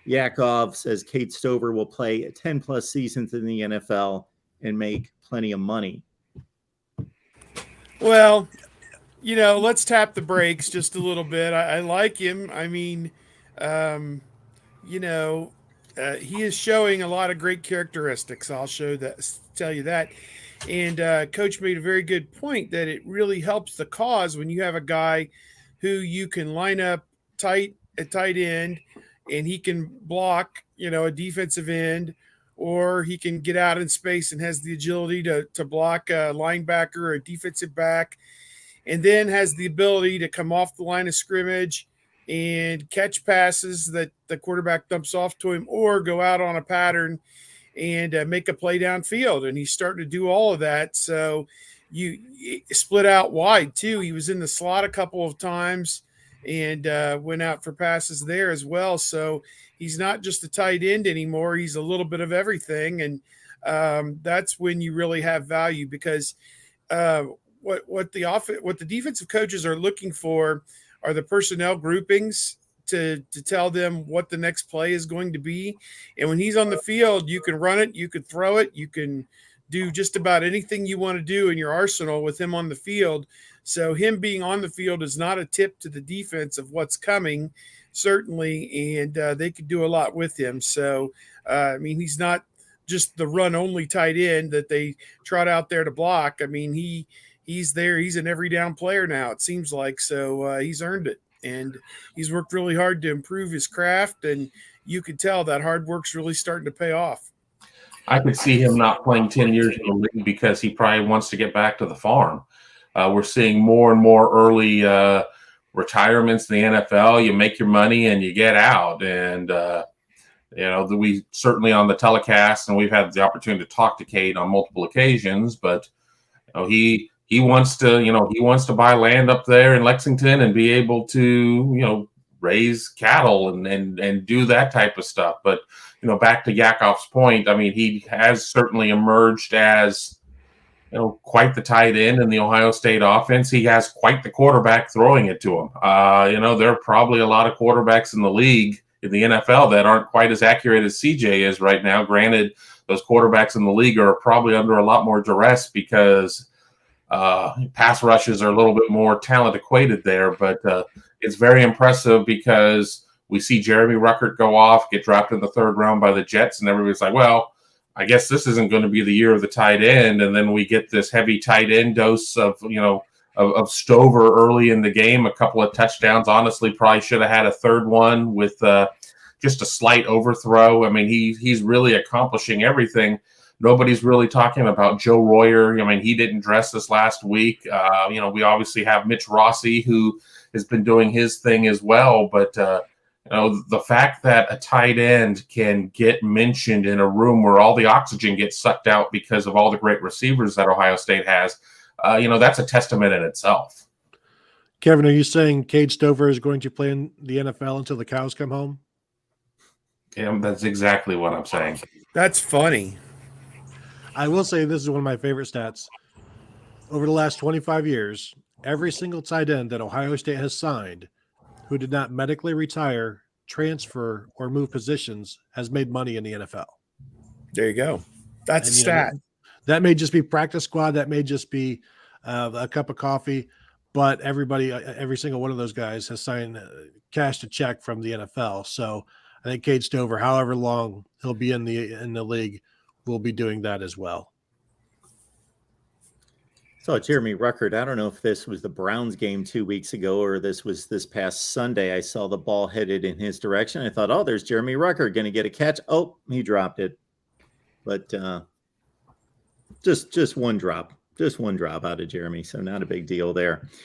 Yakov says Cade Stover will play 10 plus seasons in the NFL and make plenty of money. Well, let's tap the brakes just a little bit. I like him. I mean, um, you know, he is showing a lot of great characteristics. Tell you that. And Coach made a very good point that it really helps the cause when you have a guy who you can line up tight at tight end, and he can block, a defensive end, or he can get out in space and has the agility to block a linebacker or a defensive back, and then has the ability to come off the line of scrimmage and catch passes that the quarterback dumps off to him, or go out on a pattern and make a play downfield. And he's starting to do all of that. So you split out wide too. He was in the slot a couple of times and went out for passes there as well. So he's not just a tight end anymore. He's a little bit of everything. And that's when you really have value, because what the defensive coaches are looking for are the personnel groupings to tell them what the next play is going to be. And when he's on the field, you can run it, you can throw it, you can do just about anything you want to do in your arsenal with him on the field. So him being on the field is not a tip to the defense of what's coming, certainly, and they could do a lot with him. So, he's not just the run-only tight end that they trot out there to block. I mean, he's there. He's an every down player now, it seems like. So he's earned it. And he's worked really hard to improve his craft, and you can tell that hard work's really starting to pay off. I could see him not playing 10 years in the league because he probably wants to get back to the farm. We're seeing more and more early retirements in the NFL. You make your money and you get out. And, we certainly on the telecast, and we've had the opportunity to talk to Cade on multiple occasions, but he wants to buy land up there in Lexington and be able to, raise cattle and do that type of stuff. But, back to Yakov's point, I mean, he has certainly emerged as, quite the tight end in the Ohio State offense. He has quite the quarterback throwing it to him. There are probably a lot of quarterbacks in the league, in the NFL, that aren't quite as accurate as CJ is right now. Granted, those quarterbacks in the league are probably under a lot more duress because pass rushes are a little bit more talent equated there, but it's very impressive because we see Jeremy Ruckert go off, get drafted in the third round by the Jets, and everybody's like, well, I guess this isn't going to be the year of the tight end. And then we get this heavy tight end dose of Stover early in the game, a couple of touchdowns. Honestly, probably should have had a third one with just a slight overthrow. I mean, he's really accomplishing everything. Nobody's really talking about Joe Royer. I mean, he didn't dress this last week. We obviously have Mitch Rossi, who has been doing his thing as well. But, the fact that a tight end can get mentioned in a room where all the oxygen gets sucked out because of all the great receivers that Ohio State has, that's a testament in itself. Kevin, are you saying Cade Stover is going to play in the NFL until the cows come home? Yeah, that's exactly what I'm saying. That's funny. I will say this is one of my favorite stats. Over the last 25 years, every single tight end that Ohio State has signed who did not medically retire, transfer, or move positions has made money in the NFL. There you go. That's a stat. That may just be practice squad. That may just be a cup of coffee. But every single one of those guys has signed cashed a check from the NFL. So I think Cade Stover, however long he'll be in the league, will be doing that as well. So Jeremy Ruckert, I don't know if this was the Browns game 2 weeks ago or this was this past Sunday. I saw the ball headed in his direction. I thought, oh, there's Jeremy Ruckert going to get a catch. Oh, he dropped it. But just one drop out of Jeremy. So not a big deal there.